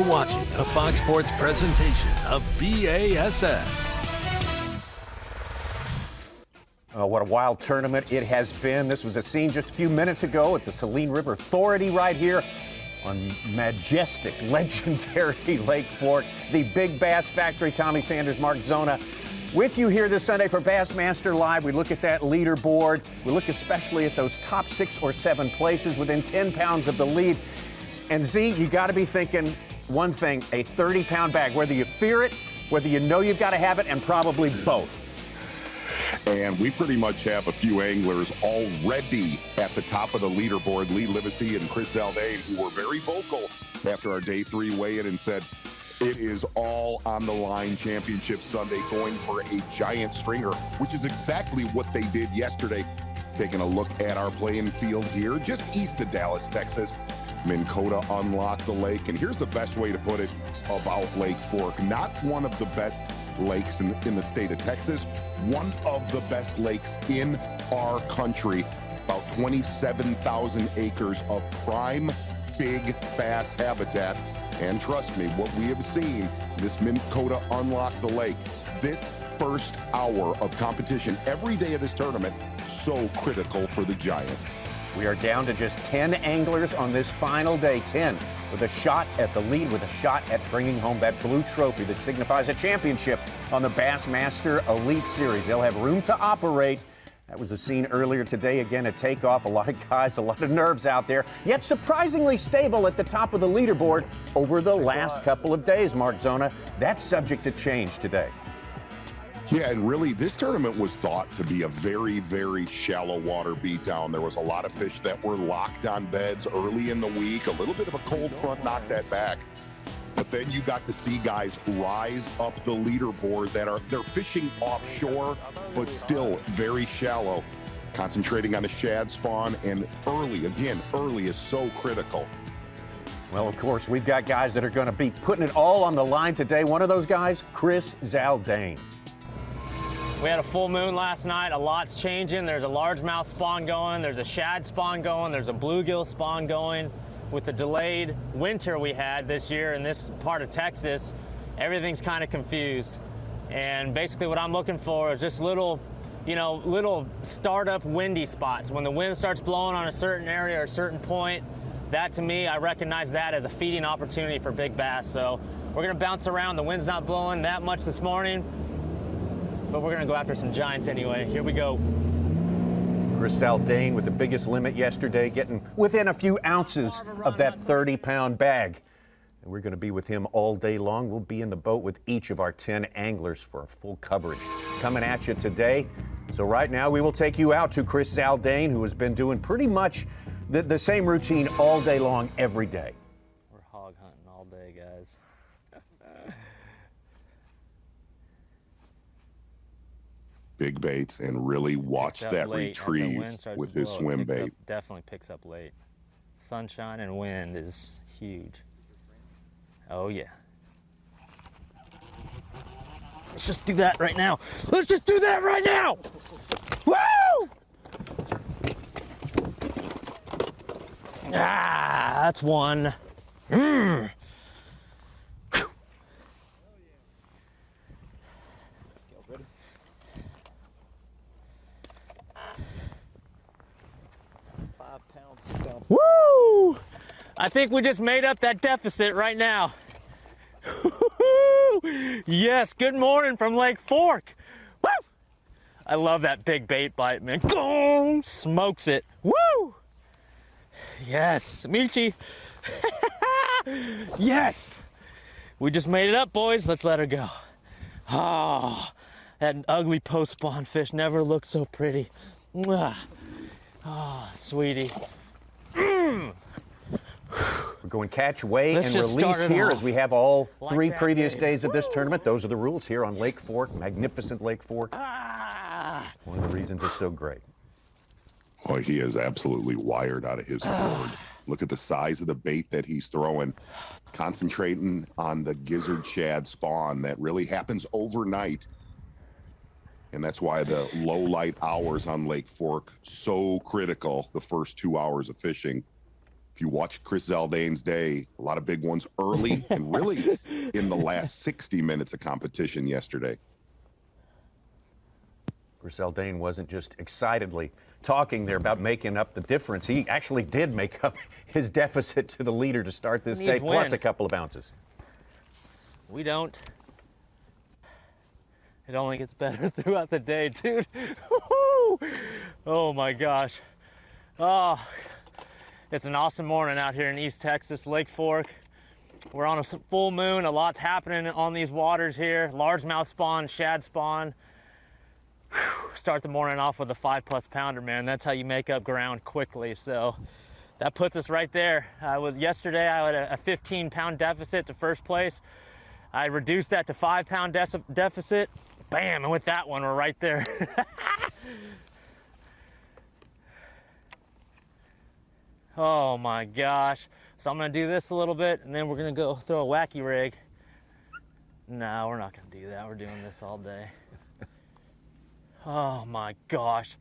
watching a Fox Sports presentation of B.A.S.S. What a wild tournament it has been. This was a scene just a few minutes ago at the Saline River Authority right here on majestic, legendary Lake Fork, the Big Bass Factory. Tommy Sanders, Mark Zona with you here this Sunday for Bassmaster Live. We look at that leaderboard. We look especially at those top 6 or 7 places within 10 pounds of the lead. And Z, you got to be thinking one thing, a 30-pound bag, whether you fear it, whether you know you've got to have it, and probably both. And we pretty much have a few anglers already at the top of the leaderboard. Lee Livesey and Chris Zaldane, who were very vocal after our day 3 weigh-in and said, it is all on the line Championship Sunday, going for a giant stringer, which is exactly what they did yesterday. Taking a look at our playing field here, just east of Dallas, Texas. Minn Kota unlocked the lake, and here's the best way to put it about Lake Fork. Not one of the best lakes in the state of Texas, one of the best lakes in our country. About 27,000 acres of prime big bass habitat. And trust me, what we have seen, this Minn Kota unlock the lake, this first hour of competition every day of this tournament, so critical for the Giants. We are down to just 10 anglers on this final day, 10 with a shot at the lead, with a shot at bringing home that blue trophy that signifies a championship on the Bassmaster Elite Series. They'll have room to operate. That was a scene earlier today. Again, a takeoff. A lot of guys, a lot of nerves out there, yet surprisingly stable at the top of the leaderboard over the last couple of days, Mark Zona. That's subject to change today. Yeah, and really, this tournament was thought to be a very, very shallow water beatdown. There was a lot of fish that were locked on beds early in the week. A little bit of a cold front knocked that back. But then you got to see guys rise up the leaderboard they're fishing offshore, but still very shallow, concentrating on the shad spawn. And early is so critical. Well, of course, we've got guys that are going to be putting it all on the line today. One of those guys, Chris Zaldane. We had a full moon last night. A lot's changing. There's a largemouth spawn going. There's a shad spawn going. There's a bluegill spawn going. With the delayed winter we had this year in this part of Texas, everything's kind of confused. And basically what I'm looking for is just little startup windy spots. When the wind starts blowing on a certain area or a certain point, that to me, I recognize that as a feeding opportunity for big bass. So we're gonna bounce around. The wind's not blowing that much this morning, but we're gonna go after some giants anyway. Here we go. Chris Zaldane with the biggest limit yesterday, getting within a few ounces of that 30-pound bag. And we're going to be with him all day long. We'll be in the boat with each of our 10 anglers for a full coverage coming at you today. So right now we will take you out to Chris Zaldane, who has been doing pretty much the same routine all day long, every day. We're hog hunting all day, guys. Big baits, and really watch that retrieve with his swim bait. Definitely picks up late. Sunshine and wind is huge. Oh yeah. Let's just do that right now. Let's just do that right now. Woo! Ah, that's one. Mmm. Woo! I think we just made up that deficit right now. Yes, good morning from Lake Fork. Woo! I love that big bait bite, man. Gong! Smokes it. Woo! Yes, Michi. Yes! We just made it up, boys. Let's let her go. Ah, that ugly post-spawn fish never looked so pretty. Mwah. Oh, sweetie. We're going catch, weigh, and release here as we have all 3 previous days of this tournament. Those are the rules here on Lake Fork, magnificent Lake Fork. One of the reasons it's so great. Oh, he is absolutely wired out of his board. Look at the size of the bait that he's throwing, concentrating on the gizzard shad spawn that really happens overnight. And that's why the low light hours on Lake Fork so critical, the first 2 hours of fishing. If you watch Chris Zaldain's day, a lot of big ones early and really in the last 60 minutes of competition yesterday. Chris Zaldain wasn't just excitedly talking there about making up the difference. He actually did make up his deficit to the leader to start this day, plus a couple of bounces. We don't. It only gets better throughout the day, dude. Oh my gosh. Oh, it's an awesome morning out here in East Texas, Lake Fork. We're on a full moon. A lot's happening on these waters here. Largemouth spawn, shad spawn. Whew. Start the morning off with a 5+ pounder, man. That's how you make up ground quickly. So that puts us right there. Yesterday I had a 15-pound deficit to first place. I reduced that to 5-pound deficit. Bam, and with that one, we're right there. Oh my gosh. So I'm gonna do this a little bit and then we're gonna go throw a wacky rig. No, we're not gonna do that. We're doing this all day. Oh my gosh.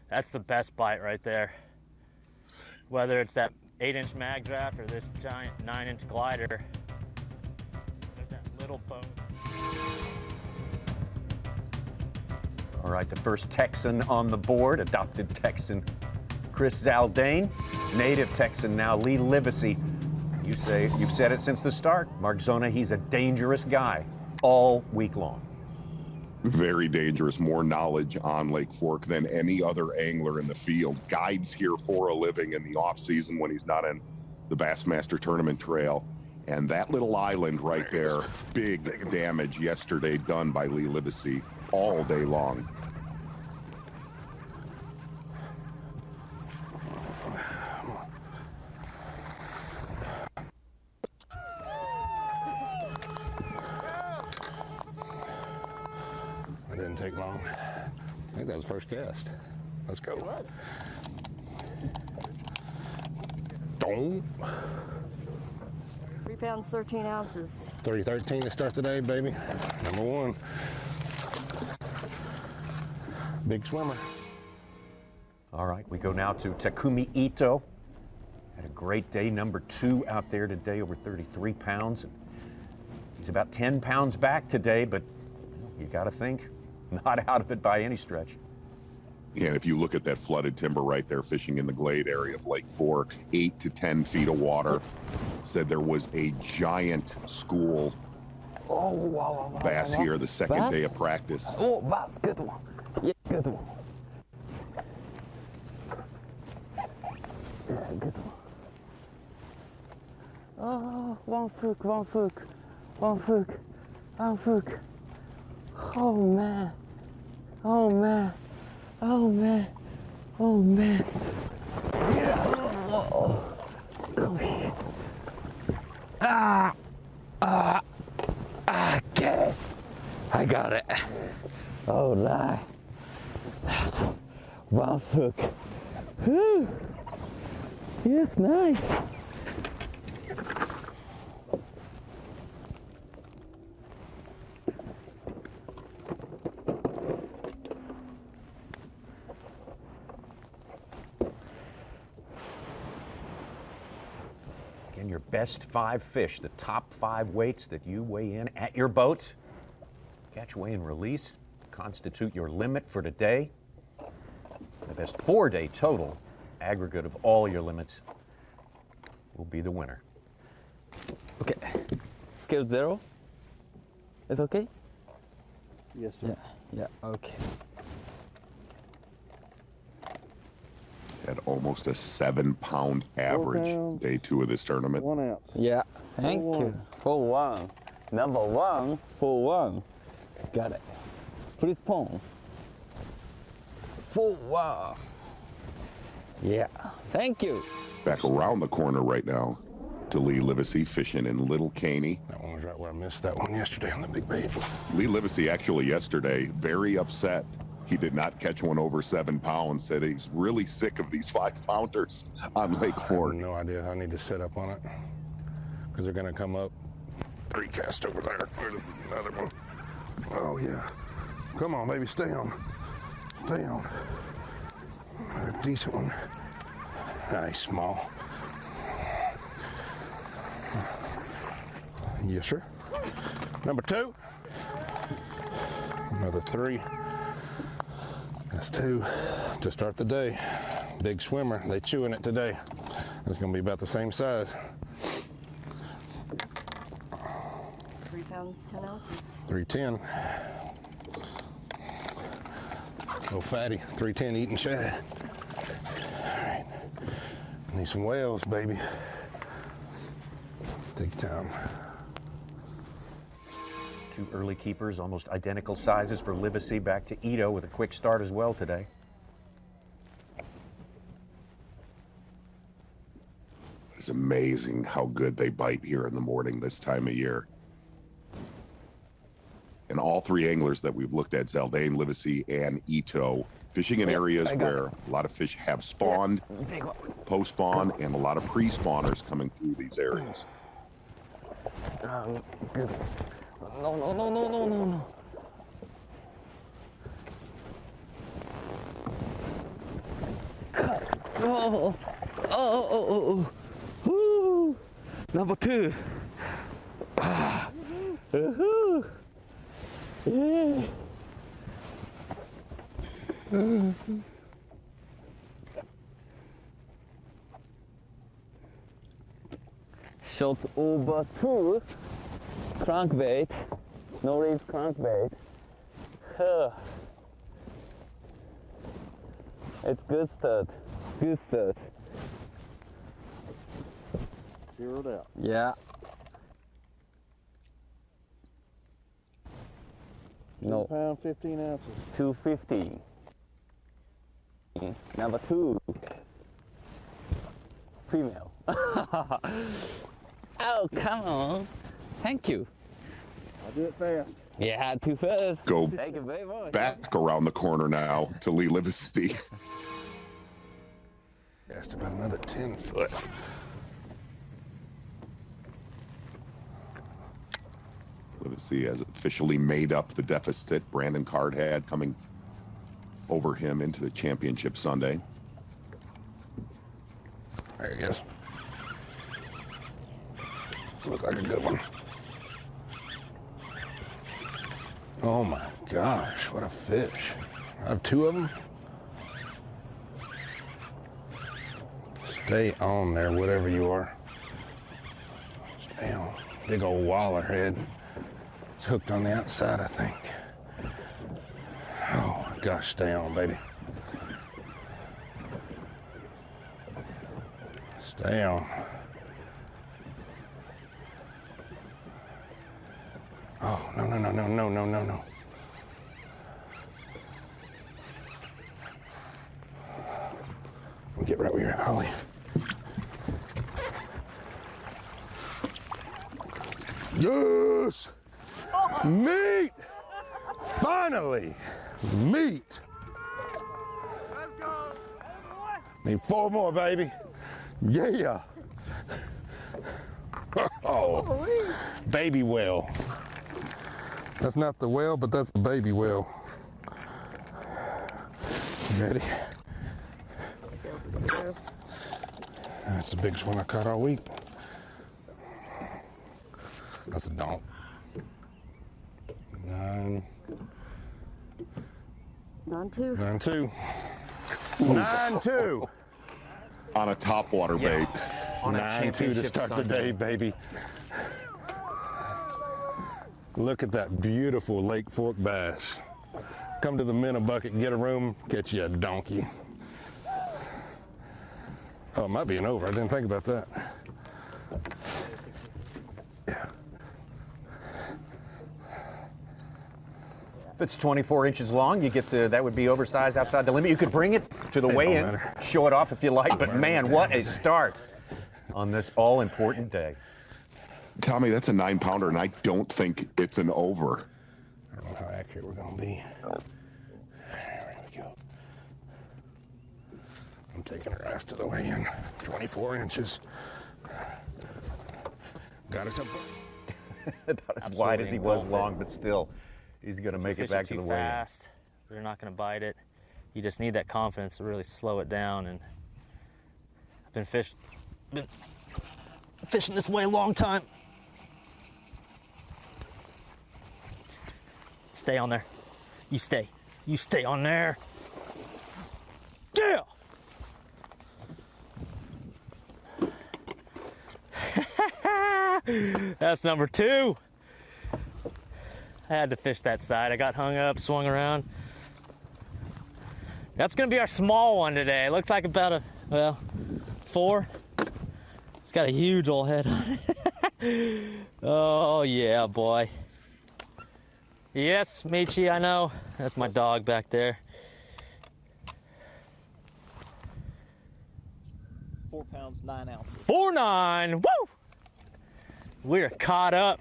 That's the best bite right there. Whether it's that 8-inch mag draft or this giant 9-inch glider. There's that little bone. All right, the first Texan on the board, adopted Texan Chris Zaldain, native Texan now Lee Livesey. You've said it since the start, Mark Zona, he's a dangerous guy all week long. Very dangerous, more knowledge on Lake Fork than any other angler in the field. Guides here for a living in the off season when he's not in the Bassmaster tournament trail. And that little island right there, big damage yesterday done by Lee Livesey all day long. It didn't take long. I think that was first cast. Let's go. It was. Don't. 3 pounds, 13 ounces. 313 to start the day, baby. Number one. Big swimmer. All right, we go now to Takumi Ito. Had a great day, number 2 out there today, over 33 pounds. He's about 10 pounds back today, but you got to think, not out of it by any stretch. And if you look at that flooded timber right there, fishing in the glade area of Lake Fork, 8 to 10 feet of water, said there was a giant school bass here the second day of practice. Oh, bass, good one. Yeah, good one. Yeah, good one. Oh, one hook, one hook, one hook, one hook. Oh man, oh man, oh man, oh man. Yeah. Oh. Come here. Okay. I got it. Oh, nice. That's one hook. Whew. Yes, nice. Again, your best 5 fish, the top 5 weights that you weigh in at your boat. Catch, weigh, and release constitute your limit for today. The best 4-day total aggregate of all your limits will be the winner. Okay. Scale 0. It's okay? Yes, sir. Yeah, okay. At almost a 7-pound average, day 2 of this tournament. 1 ounce. Yeah, thank you. 4-1. Number 1, 4-1. Got it. Please pong. 4-1. Yeah, thank you. Back around the corner right now to Lee Livesey fishing in Little Caney. That one was right where I missed that one yesterday on the big bait. Lee Livesey actually yesterday very upset. He did not catch one over 7 pounds, said he's really sick of these 5-pounders on Lake Fork. I have no idea. I need to set up on it because they're going to come up. 3 cast over there. There's another one. Oh, yeah. Come on, baby. Stay on. Stay on. Another decent one. Nice, small. Yes, sir. Number 2. Another 3. That's 2 to start the day. Big swimmer. They chewing it today. It's going to be about the same size. 3 pounds, 10 ounces. 310. Little fatty. 310 eating shad. All right. Need some whales, baby. Take your time. 2 early keepers, almost identical sizes for Livesey. Back to Ito with a quick start as well today. It's amazing how good they bite here in the morning this time of year. And all 3 anglers that we've looked at, Zaldain, Livesey, and Ito, fishing in areas where a lot of fish have spawned, post-spawn, and a lot of pre-spawners coming through these areas. Good. No, no, no, no, no, no, no. Oh, oh, oh, oh, oh. Woo. Number 2. Ah. Woohoo. Yeah. Shot over 2. Crankbait. No reef crankbait. It's good start. Good start. Zeroed out. Yeah. No. 2 pound, 15 ounces. 250. Number 2. Female. Oh, come on. Thank you. I'll do it fast. Yeah, too fast. Go Thank you very much. back around the corner now to Lee Livesey. Cast about another 10 foot. Livesey has officially made up the deficit Brandon Card had coming over him into the Championship Sunday. There he is. Look like a good one. Oh my gosh, what a fish. I have 2 of them. Stay on there, whatever you are. Stay on. Big old waller head. It's hooked on the outside, I think. Oh my gosh, stay on, baby. Stay on. Oh, no, no, no, no, no, no, no, no. We'll get right where you're at, Holly. Yes! Meat! Finally! Meat! Need 4 more, baby. Yeah! Oh, baby whale. That's not the whale, but that's the baby whale. You ready? That's the biggest one I caught all week. That's a donk. 9. 9-2. 9-2. 9-2. On a topwater bait. On a 9-2 to Championship start the Sunday. day, baby. Look at that beautiful Lake Fork bass. Come to the minnow bucket, get a room, get you a donkey. Oh, it might be an over. I didn't think about that. Yeah. If it's 24 inches long, you get to, that would be oversized outside the limit. You could bring it to the weigh-in, don't matter. show it off if you like, but man, what a start on this all-important day. Tommy, that's a 9-pounder, and I don't think it's an over. I don't know how accurate we're going to be. There we go. I'm taking her ass to the weigh-in. 24 inches. Got us up. About as wide as he was long, but still, he's going to make it back to the too weigh-in. fast. You're not going to bite it. You just need that confidence to really slow it down. And I've been fishing this way a long time. Stay on there. You stay. You stay on there. Yeah! That's number 2. I had to fish that side. I got hung up, swung around. That's gonna be our small one today. It looks like about a, well, 4. It's got a huge old head on it. Oh yeah, boy. Yes, Michi, I know. That's my dog back there. 4 pounds, 9 ounces. 4.9, woo! We're caught up.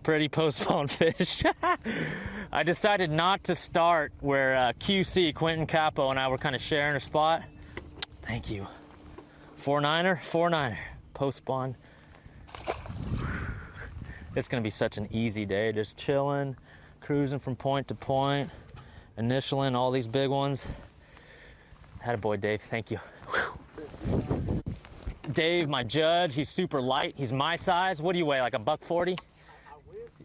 Pretty postponed fish. I decided not to start where QC, Quentin Capo, and I were kind of sharing a spot. Thank you. 4.9er, post-spawn. It's gonna be such an easy day, just chilling, cruising from point to point, initialing all these big ones. Attaboy, Dave, thank you. Whew. Dave, my judge, he's super light. He's my size. What do you weigh, like a $140?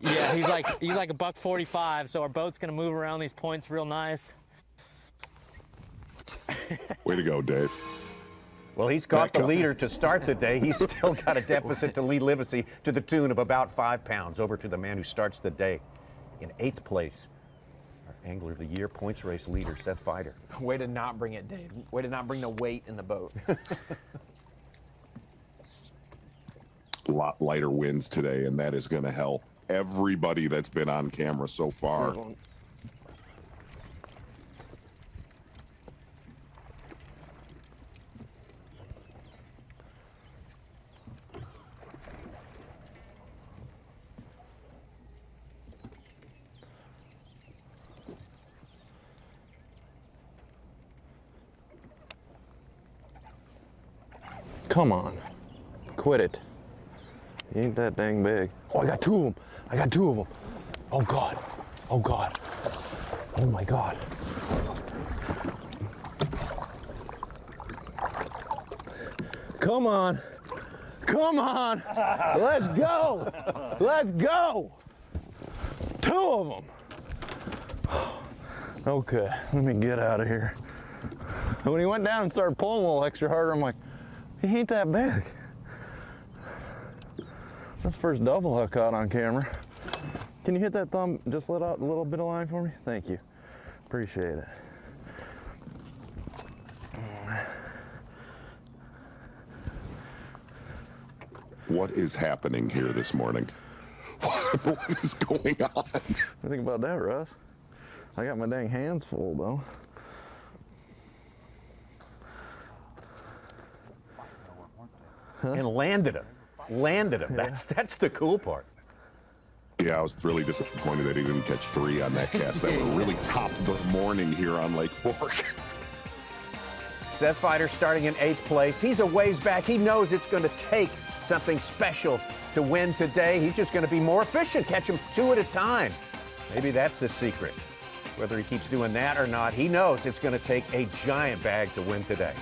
Yeah, he's like a $145. So our boat's gonna move around these points real nice. Way to go, Dave. Well, he's got the leader to start the day. He's still got a deficit to Lee Livesey to the tune of about 5 pounds. Over to the man who starts the day in 8th place. Our Angler of the Year points race leader, Seth Feider. Way to not bring it, Dave. Way to not bring the weight in the boat. A lot lighter winds today, and that is going to help everybody that's been on camera so far. Come on. Quit it. He ain't that dang big. Oh, I got 2 of them. I got 2 of them. Oh, God. Oh, God. Oh, my God. Come on. Come on. Let's go. Let's go. 2 of them. Okay, let me get out of here. And when he went down and started pulling a little extra harder, I'm like, he ain't that big. That's the first double I caught on camera. Can you hit that thumb, just let out a little bit of line for me? Thank you, appreciate it. What is happening here this morning? What is going on? What do you think about that, Russ? I got my dang hands full though. And landed him. Landed him. That's the cool part. Yeah, I was really disappointed that he didn't catch 3 on that cast. That would have really topped the morning here on Lake Fork. Seth Feider starting in 8th place. He's a ways back. He knows it's going to take something special to win today. He's just going to be more efficient, catch them 2 at a time. Maybe that's the secret. Whether he keeps doing that or not, he knows it's going to take a giant bag to win today.